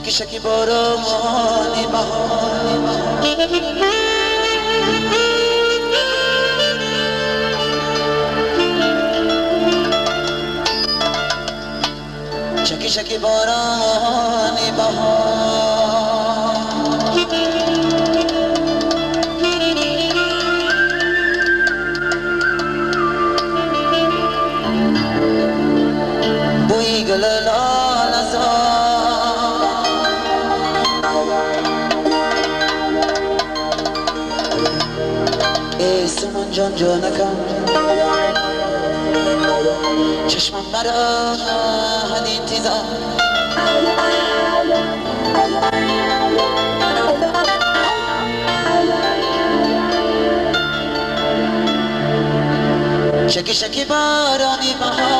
شکی شکی بارانی بهار شکی شکی بارانی بهار بوی گل لاله زار ای سمن جان جانکم چشمم مرا هد انتظار شکی شکی بارانی بهار